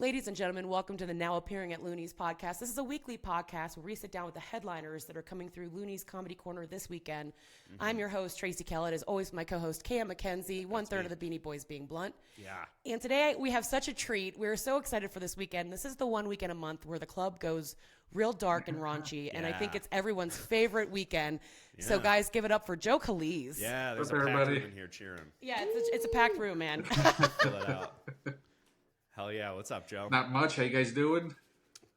Ladies and gentlemen, welcome to the now appearing at Loonees podcast. This is a weekly podcast where we sit down with the headliners that are coming through Loonees Comedy Corner this weekend. Mm-hmm. I'm your host, Tracy Caliz. As always, my co-host, Cam McKenzie, one-third of the Beanie Boys being blunt. Yeah. And today we have such a treat. We're so excited for this weekend. This is the one weekend a month where the club goes real dark and raunchy, and I think it's everyone's favorite weekend. Yeah. So, guys, give it up for Joe Caliz. Yeah, there's a packed room in here cheering. Yeah, it's a packed room, man. Fill it out. Hell yeah. What's up, Joe? Not much. How you guys doing?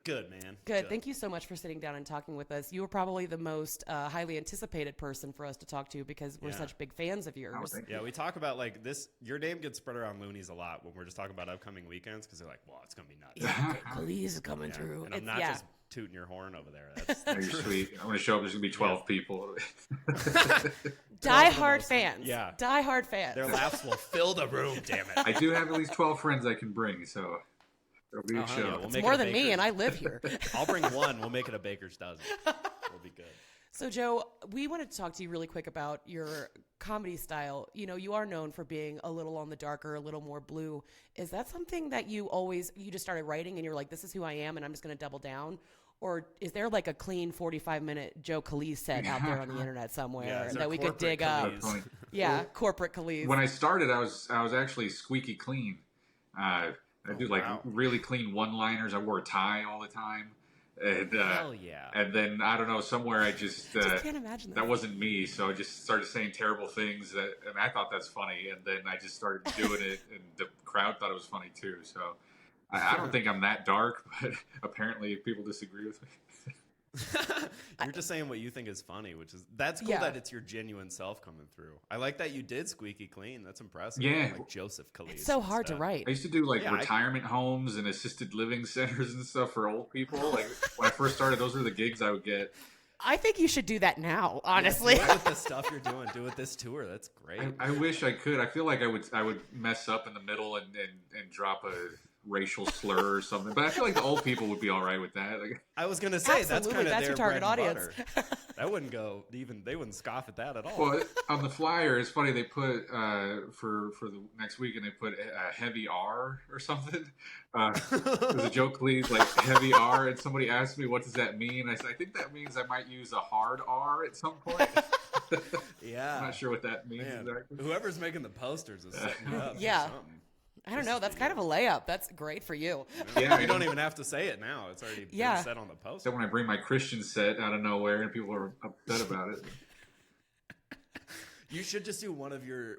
Good, man. Good. Thank you so much for sitting down and talking with us. You were probably the most highly anticipated person for us to talk to because we're such big fans of yours. Yeah, we talk about like this. Your name gets spread around Loonees a lot when we're just talking about upcoming weekends because they're like, well, it's going to be nuts. Yeah, Caliz is coming through. And I'm not just tooting your horn over there. That's you're sweet. I'm going to show up. There's going to be 12 people. Die-hard fans. Yeah. Die-hard fans. Their laughs will fill the room, damn it. I do have at least 12 friends I can bring, so it'll be a show. Yeah, it's more than me, and I live here. I'll bring one. We'll make it a baker's dozen. We'll be good. So, Joe, we wanted to talk to you really quick about your comedy style. You know, you are known for being a little on the darker, a little more blue. Is that something that you just started writing and you're like, this is who I am and I'm just going to double down? Or is there like a clean 45-minute Joe Caliz set out there on the internet somewhere that we could dig Caliz? up? Yeah, corporate Caliz. When I started, I was actually squeaky clean. I do really clean one-liners. I wore a tie all the time. And, hell yeah. And then, I don't know, somewhere I just can't imagine that. That wasn't me, so I just started saying terrible things, and I thought that's funny, and then I just started doing it, and the crowd thought it was funny too, so I don't think I'm that dark, but apparently people disagree with me. You're just saying what you think is funny, that's cool that it's your genuine self coming through. I like that you did squeaky clean. That's impressive. Yeah. Like Joseph Caliz. It's so hard to write. I used to do retirement homes and assisted living centers and stuff for old people. Like when I first started, those were the gigs I would get. I think you should do that now, honestly. Yeah, with the stuff you're doing, do with this tour. That's great. I wish I could. I feel like I would mess up in the middle and drop a racial slur or something, but I feel like the old people would be all right with that. Like, I was gonna say that's kind of their your target bread and audience. That wouldn't go they wouldn't scoff at that at all. Well, on the flyer, it's funny they put for the next week, and they put a heavy R or something. There's a joke, please, like heavy R, and somebody asked me what does that mean. I said I think that means I might use a hard R at some point. Yeah, I'm not sure what that means exactly. Whoever's making the posters is setting you up. Yeah. I don't know. That's kind of a layup. That's great for you. Yeah, you don't even have to say it now. It's already been set on the poster. So when I bring my Christian set out of nowhere and people are upset about it. You should just do one of your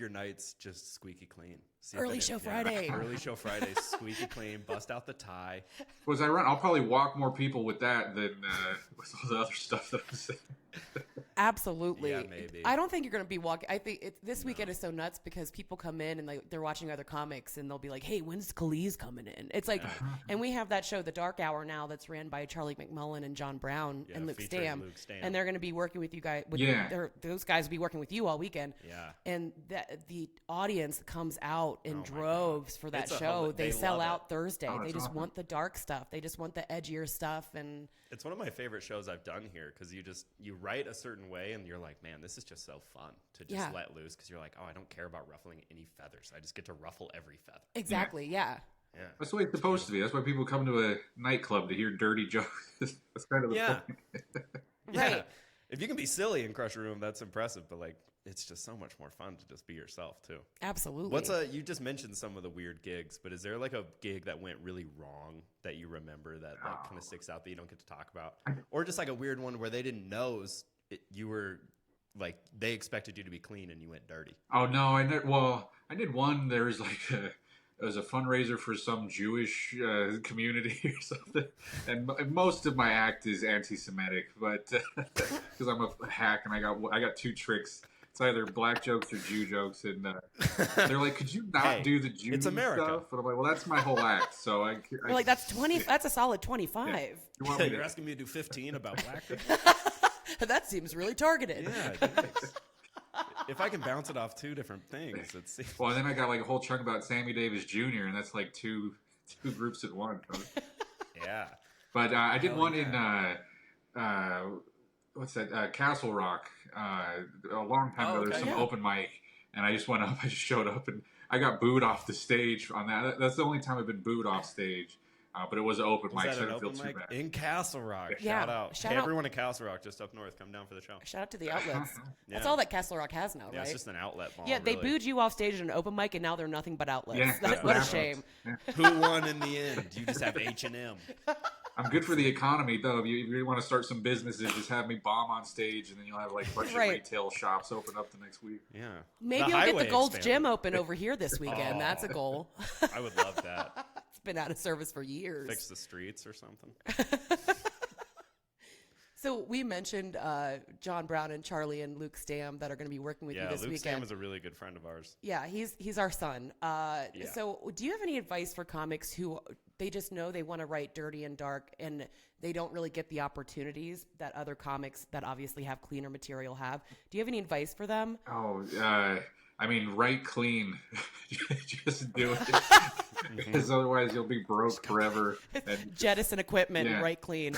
nights just squeaky clean. Early show Friday, squeaky clean, bust out the tie. Was I run? I'll probably walk more people with that than with all the other stuff that I'm saying. Absolutely. Yeah, maybe. I don't think you're going to be walking. I think this weekend is so nuts because people come in and they're watching other comics and they'll be like, hey, when's Caliz coming in? It's like, and we have that show, The Dark Hour now, that's ran by Charlie McMullen and John Brown and Luke Stamm. And they're going to be working with you guys. Those guys will be working with you all weekend. Yeah. And the audience comes out in droves for that show. They sell out Thursday. They just want the dark stuff. They just want the edgier stuff. And it's one of my favorite shows I've done here because you write a certain way and you're like, man, this is just so fun to just let loose because you're like, oh, I don't care about ruffling any feathers. I just get to ruffle every feather. Exactly, yeah. That's the way it's supposed to be. That's why people come to a nightclub to hear dirty jokes. That's kind of the point. Right. If you can be silly and crush a room, that's impressive. But it's just so much more fun to just be yourself too. Absolutely. You just mentioned some of the weird gigs, but is there like a gig that went really wrong that you remember that kind of sticks out that you don't get to talk about, or just like a weird one where they didn't know you were like they expected you to be clean and you went dirty? Oh no, I did one. There was it was a fundraiser for some Jewish community or something, and most of my act is anti-Semitic, but because I'm a hack and I got two tricks. It's either black jokes or Jew jokes, and they're like, "Could you not do the Jew it's America. stuff?" And I'm like, "Well, that's my whole act." So We're like, "That's 20. That's a solid 25." Yeah. You're asking me to do 15 about black people? That seems really targeted. Yeah. If I can bounce it off two different things, let's see. Well, and then I got like a whole chunk about Sammy Davis Jr., and that's like two groups at once. Yeah. But I did one in what's that? Castle Rock. A long time ago, there was some open mic, and I just went up. I just showed up, and I got booed off the stage on that. That's the only time I've been booed off stage. But it was an open mic, Was so that I an didn't feel open too mic bad. in Castle Rock? Yeah. Shout out. Shout Hey, out. everyone in Castle Rock, just up north, come down for the show. Shout out to the outlets. That's Yeah. all that Castle Rock has now, Yeah, right? it's just an outlet mall. Yeah, they really. booed you off stage at an open mic, and now they're nothing but outlets. Yeah, That's yeah. what a Outlets. shame. Yeah. Who won in the end? You just have H&M. I'm good for the economy, though. If you want to start some businesses, just have me bomb on stage, and then you'll have like a bunch of Right. retail shops open up the next week. Yeah. Maybe The you'll get the highway Gold's expanded. Gym open over here this weekend. Oh. That's a goal. I would love that. It's been out of service for years. Fix the streets or something. So we mentioned John Brown and Charlie and Luke Stam that are going to be working with you Yeah, this Luke weekend. Sam is a really good friend of ours. Yeah, he's our son. Yeah. So do you have any advice for comics who they just know they want to write dirty and dark and they don't really get the opportunities that other comics that obviously have cleaner material have? Do you have any advice for them? Oh, I mean, write clean. Just do it. Because otherwise you'll be broke forever. And, Jettison equipment, Yeah. write clean.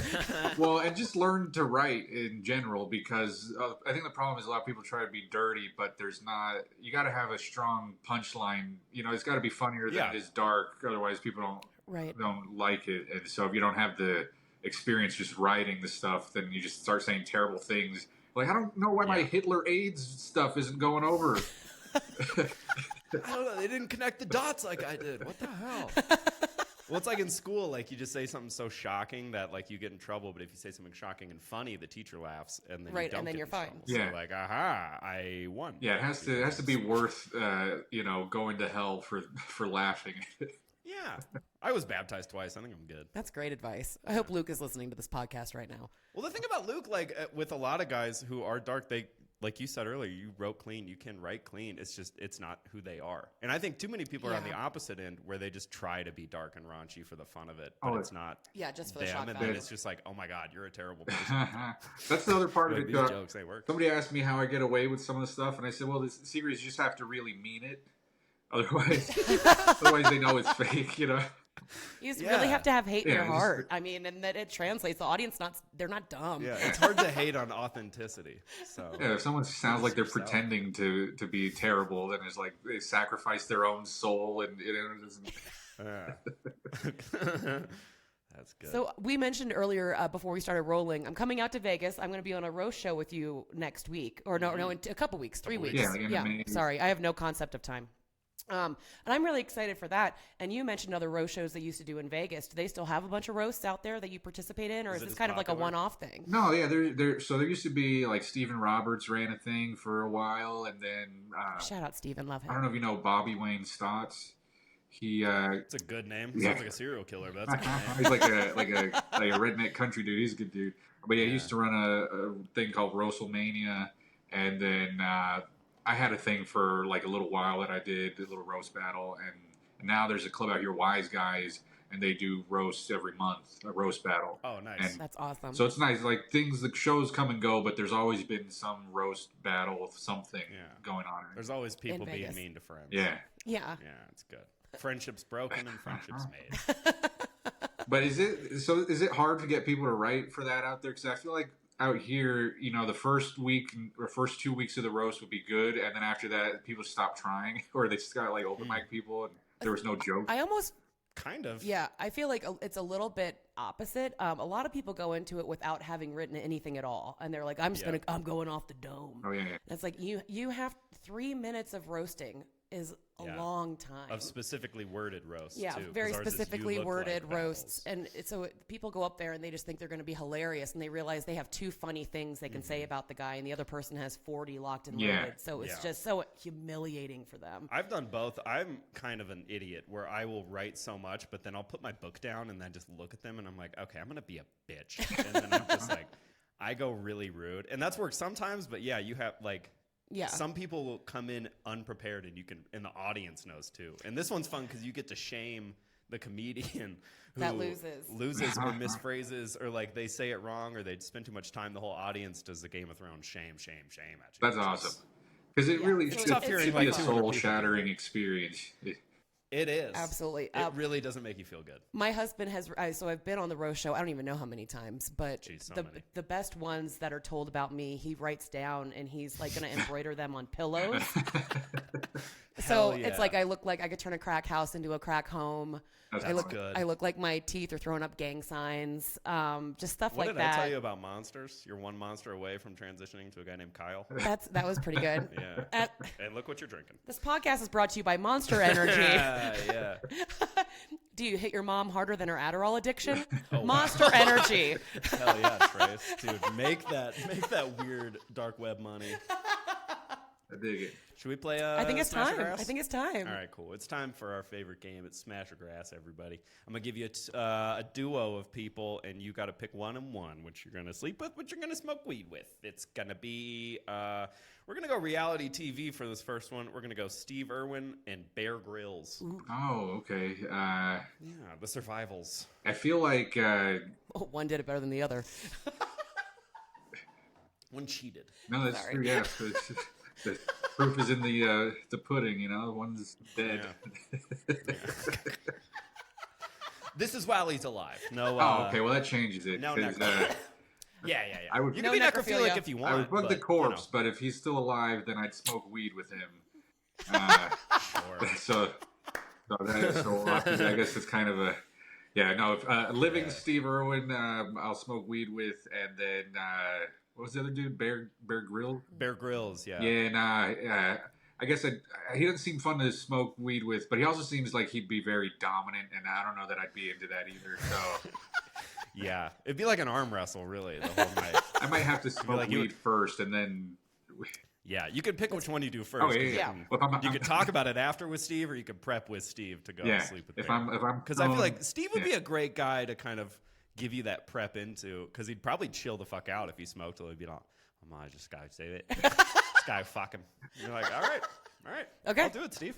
well, and just learn to write in general, because I think the problem is a lot of people try to be dirty, but there's not. You got to have a strong punchline. You know, it's got to be funnier than Yeah. it is dark. Otherwise, people Right. don't like it. And so if you don't have the experience just writing the stuff, then you just start saying terrible things. Like, I don't know why my Yeah. Hitler AIDS stuff isn't going over. I don't know. They didn't connect the dots like I did. What the hell? Well, it's like in school, like you just say something so shocking that like you get in trouble. But if you say something shocking and funny, the teacher laughs, and then Right, you don't and then get you're in fine. trouble. Yeah. So like, aha, I won. Yeah, it has to be worth going to hell for laughing. Yeah, I was baptized twice. I think I'm good. That's great advice. I hope Luke is listening to this podcast right now. Well, the thing about Luke, like with a lot of guys who are dark, they like you said earlier, you wrote clean, you can write clean. It's just it's not who they are. And I think too many people are on the Yeah. opposite end where they just try to be dark and raunchy for the fun of it, but Oh, it's not Yeah, just for the them. shock And value. then it's just like, oh my god, you're a terrible person. That's the other part Like, of it. these jokes, they work. Somebody asked me how I get away with some of the stuff, and I said, well, the secret is you just have to really mean it. Otherwise they know it's fake, you know? You just Yeah. really have to have hate in Yeah, your just- heart. I mean, and that it translates. The audience they're not dumb. Yeah, it's hard to hate on authenticity. So Yeah, if someone sounds like they're yourself. pretending to be terrible, then it's like they sacrifice their own soul, and it doesn't. yeah. That's good. So we mentioned earlier before we started rolling, I'm coming out to Vegas. I'm going to be on a roast show with you next week, or no, in a couple weeks, 3 weeks. Yeah, like in May. Sorry, I have no concept of time. And I'm really excited for that. And you mentioned other roast shows they used to do in Vegas. Do they still have a bunch of roasts out there that you participate in, or Is is it this as kind of like a popular? one-off thing? No, yeah, so there used to be like Stephen Roberts ran a thing for a while, and then Shout out Steven, love I don't him. know if you know Bobby Wayne Stotts. He It's a good name. Yeah. Sounds like a serial killer, but that's a good name. he's like a redneck country dude. He's a good dude. But yeah, he used to run a thing called WrestleMania, and then I had a thing for like a little while that I did a little roast battle, and now there's a club out here, Wise Guys, and they do roasts every month, a roast battle. Oh, nice. And That's awesome. so it's nice. Like the shows come and go, but there's always been some roast battle of something Yeah. going on. There's always people being Vegas. mean to friends. Yeah. yeah. Yeah, it's good. Friendships broken and friendships made. But is it hard to get people to write for that out there? Because I feel like out here, the first week or first 2 weeks of the roast would be good, and then after that, people stop trying, or they just got like open mic people, and there was no joke. I almost Kind of. Yeah, I feel like it's a little bit opposite. A lot of people go into it without having written anything at all, and they're like, "I'm going off the dome." Oh yeah. That's like you have 3 minutes of roasting is a Yeah. long time. Of specifically worded roasts, Yeah, too. 'cause very ours is, "You specifically look worded like roasts, apples." and so people go up there and they just think they're going to be hilarious, and they realize they have 2 funny things they can say about the guy, and the other person has 40 locked and Yeah. loaded. So it's Yeah. just so humiliating for them. I've done both. I'm kind of an idiot where I will write so much, but then I'll put my book down and then just look at them and I'm like, okay, I'm going to be a bitch. And then I'm just like, I go really rude. And that's worked sometimes, but yeah, you have like, Yeah. some people will come in unprepared and the audience knows too. And this one's fun because you get to shame the comedian who That loses. or misphrases or like they say it wrong or they spend too much time. The whole audience does the Game of Thrones shame at you. That's which is- awesome. Because it Yeah. really It's should, tough it hearing should like be a 200 people do soul-shattering experience. It is. Absolutely. It really doesn't make you feel good. My husband has, so I've been on the roast show. I don't even know how many times, but Jeez, so many. the best ones that are told about me, he writes down and he's like going to embroider them on pillows. So Hell yeah. it's like I look like I could turn a crack house into a crack home. That's good. I look like my teeth are throwing up gang signs. Just stuff What like did that. I tell you about monsters? You're one monster away from transitioning to a guy named Kyle. That was pretty good. Yeah. And look what you're drinking. This podcast is brought to you by Monster Energy. Yeah. Do you hit your mom harder than her Adderall addiction? Oh, wow. Monster Energy. Hell yeah, Trace. Dude, make that weird dark web money. I dig it. Should we play I think it's Smash or time. Grass? I think it's time. All right, cool. It's time for our favorite game. It's Smash or Grass, everybody. I'm going to give you a duo of people, and you got to pick one and one, which you're going to sleep with, which you're going to smoke weed with. It's going to be, we're going to go reality TV for this first one. We're going to go Steve Irwin and Bear Grylls. Ooh. Oh, okay. Yeah, the survivals. I feel like Oh, one did it better than the other. One cheated. no, that's Sorry. true. Yeah, the proof is in the pudding. You know, one's dead. Yeah. This is while he's alive. No. Oh, okay. Well, that changes it. No 'cause, necrophilia. Yeah. I would- You No can be necrophilia. necrophilic if you want. I would bug the but, corpse, but if he's still alive, then I'd smoke weed with him. Sure. So I guess it's kind of a If living Steve Irwin, I'll smoke weed with, and then what was the other dude? Bear Grylls. Bear Grylls, yeah. Yeah, I guess he doesn't seem fun to smoke weed with, but he also seems like he'd be very dominant, and I don't know that I'd be into that either. So Yeah. It'd be like an arm wrestle, really, the whole night. I might have to smoke like you weed first, and then. Yeah, you could pick which one you do first. Oh 'cause yeah, you yeah. can- Well, You could talk about it after with Steve, or you could prep with Steve to go Yeah, sleep with if Bear. I'm Because I feel prone- like Steve would yeah. be a great guy to kind of give you that prep into, because he'd probably chill the fuck out if he smoked. Till he'd be like, "Oh my, just gotta say it. This guy fucking." You're like, all right, Okay. I'll do it, Steve.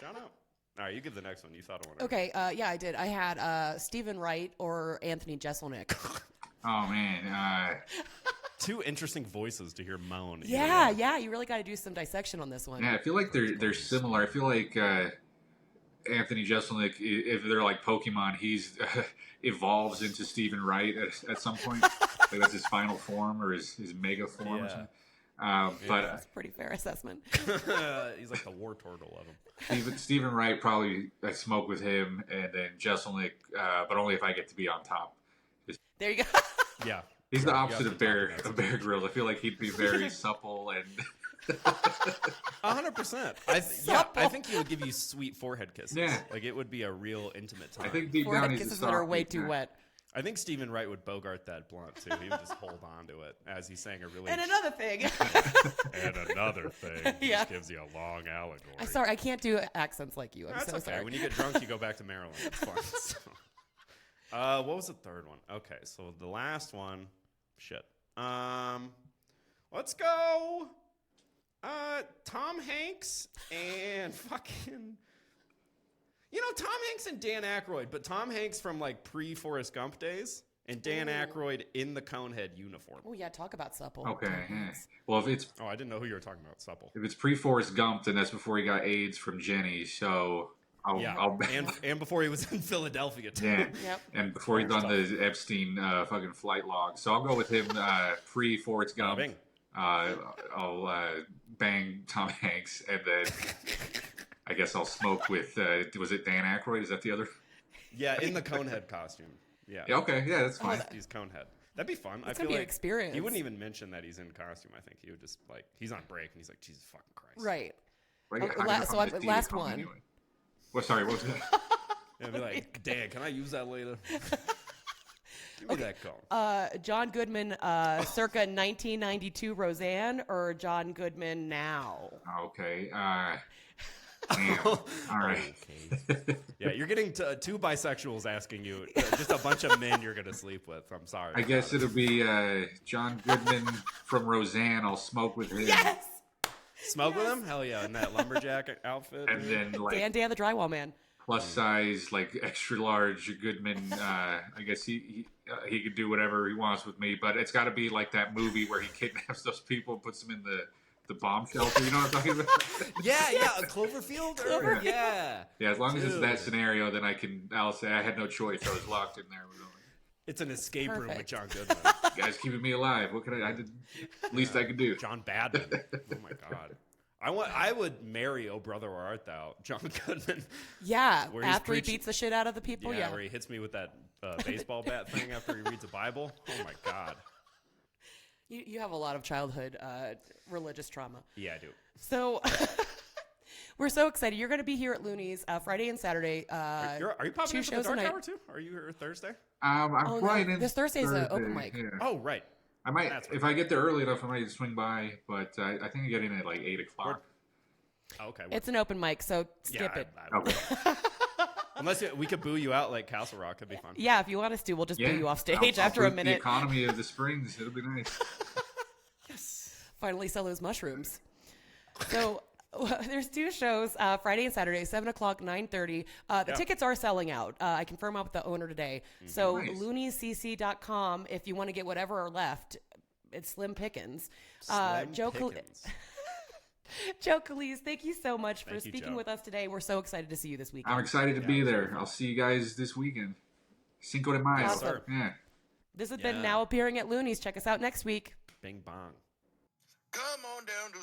Shout out. All right, you give the next one. You thought of one. Okay, yeah, I did. I had Stephen Wright or Anthony Jeselnik. Oh man, Two interesting voices to hear moan. Yeah, you really got to do some dissection on this one. yeah, I feel like they're similar. I feel like Anthony Jeselnik, if they're like Pokemon, he's evolves into Stephen Wright at some point. Like that's his final form or his mega form or Yeah. something. But That's a pretty fair assessment. He's like the war turtle of him. Stephen Wright, probably I smoke with him, and then Jeselnik, but only if I get to be on top. There you go. Yeah. He's the You opposite have of to talk about Bear Grylls. I feel like he'd be very supple and 100%. I think he would give you sweet forehead kisses. Yeah. Like it would be a real intimate time. I think deep down Forehead he's a kisses that are soft way weak too guy. wet. I think Stephen Wright would bogart that blunt too. He would just hold on to it as he's saying a really. And another thing. And another thing. He Yeah. just gives you a long allegory. I'm sorry, I can't do accents like you. I'm That's so okay. sorry. When you get drunk, you go back to Maryland. It's fun. So. What was the third one? Okay, so the last one. Shit. Let's go. Tom Hanks and fucking. You know, Tom Hanks and Dan Aykroyd, but Tom Hanks from like pre-Forrest Gump days, and Dan Ooh. Aykroyd in the Conehead uniform. Oh yeah, talk about supple. Okay. Tom Yeah. Hanks. Well, if Oh, I didn't know who you were talking about. Supple. pre-Forrest Gump, then that's before he got AIDS from Jenny. So Yeah, I'll and before he was in Philadelphia too. yeah. Yep. And before he's Fair done the Epstein fucking flight log. So I'll go with him pre-Forrest Gump. Bing. I'll bang Tom Hanks, and then I guess I'll smoke with, was it Dan Aykroyd? Is that the other? Yeah, in the Conehead costume. Yeah. Yeah, okay, yeah, that's fine. He's Conehead. That'd be fun. It's I feel gonna be an like experience. he wouldn't even mention that he's in costume. I think he would just like he's on break and he's like, Jesus fucking Christ. Right. Right, Okay, I don't know if so I'm I- gonna last call him one. anyway. Well, sorry, what was that? And be like, Dan, can I use that later? Give me that cone. John Goodman, circa 1992 Roseanne, or John Goodman now? Okay, damn. All right. Okay. Yeah, you're getting two bisexuals asking you, just a bunch of men you're gonna sleep with. I'm sorry. I guess it'll be John Goodman from Roseanne. I'll smoke with him. Yes. Smoke with him? Hell yeah, in that lumberjack outfit. And dude. then like Dan the drywall man. plus size, like extra large Goodman. I guess he could do whatever he wants with me, but it's got to be like that movie where he kidnaps those people and puts them in the bomb shelter. You know what I'm talking about? Yeah, a Cloverfield. Yeah. Yeah, as long as it's Dude. that scenario, then I'll say I had no choice. I was locked in there. It's an escape room with Perfect. John Goodman. You guys keeping me alive. What could I did least I could do. John Badman. Oh my God. I would marry Oh Brother Where Art Thou, John Goodman. Yeah, Where he's after he preaching- beats the shit out of the people. Yeah, Where he hits me with that baseball bat thing after he reads a Bible. Oh my God. You have a lot of childhood religious trauma. Yeah, I do. So we're so excited. You're going to be here at Loonees Friday and Saturday. Are you popping 2 in for the shows a dark night. hour too? Are you here Thursday? I'm Oh, flying no. in This Thursday's an open mic. Yeah. Oh, right. I might, That's if right. I get there early enough, I might swing by. But I think I get in at like 8 o'clock. Oh, okay. It's an open mic, so skip it. Okay. Unless we could boo you out like Castle Rock, that'd be fun. Yeah, if you want us to, we'll just boo you off stage I'll after a boost minute. The economy of the Springs. It'll be nice. Finally sell those mushrooms. So there's 2 shows, Friday and Saturday, 7 o'clock, 9:30. The tickets are selling out. I confirmed out with the owner today. So Nice. looneescc.com if you want to get whatever are left. It's slim pickings. Slim Joe pickings. Joe Caliz, thank you so much for Thank you, speaking Joe. with us today. We're so excited to see you this weekend. I'm excited to be there. I'll see you guys this weekend. Cinco de Mayo. Awesome. Sir. Yeah. This has been Yeah. Now Appearing at Loonees. Check us out next week. Bing bong. Come on down to